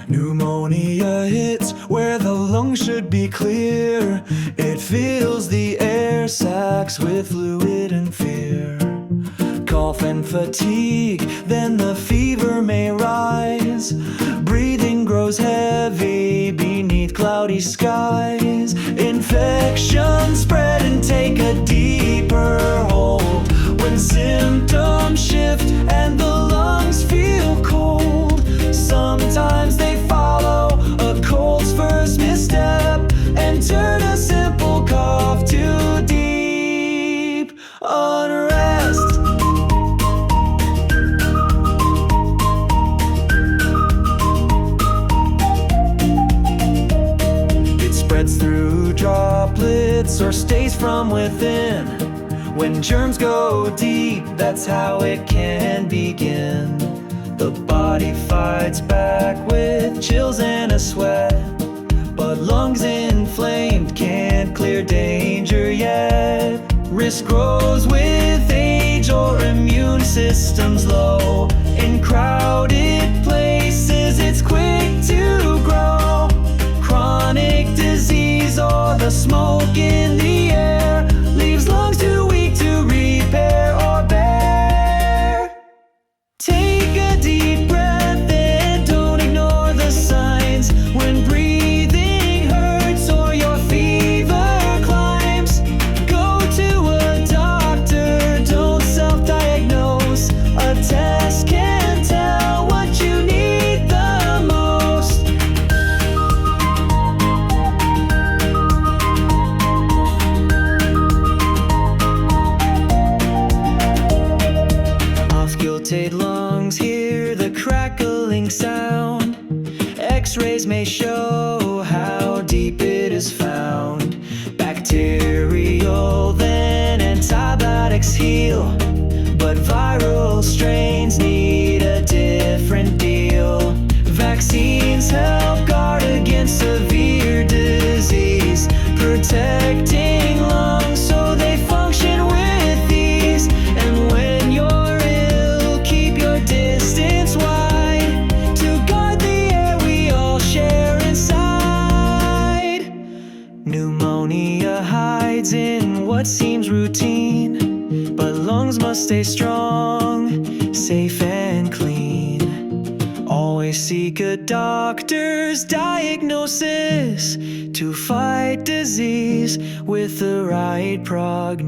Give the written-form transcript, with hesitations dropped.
Pneumonia hits where the lungs should be clear. It fills the air sacs with fluid and fear. Cough and fatigue, then the fever may rise. Breathing grows heavy beneath cloudy skies. Infections spread and take a deeper hold. When symptoms shift and the lungs feel cold, sometimes they follow a cold's first misstep and turn a simple cough to deep unrest. It spreads through droplets or stays from within. When germs go deep, that's how it can begin. The body fights back with chills and a sweat, but lungs inflamed can't clear danger yet. Risk grows with age or immune systems low. In crowded places, it's quick to grow. Chronic disease or the smoke in the air leaves lungs too weak to repair or bear. Take a deep breath and don't ignore the signs. When breathing hurts or your fever climbs, go to a doctor, don't self-diagnose. A test can tell what you need the most. Auscultate lungs, hear the crackling sound. X-rays may show how deep it is found. Bacterial, then antibiotics heal, but viral strains need a different deal. Vaccines help guard against severe disease, protecting lungs so they function with ease. And when you're ill, keep your distance wide to guard the air we all share inside. Pneumonia hides in what seems routine, but lungs must stay strong, safe and clean. Always seek a doctor's diagnosis to fight disease with the right prognosis.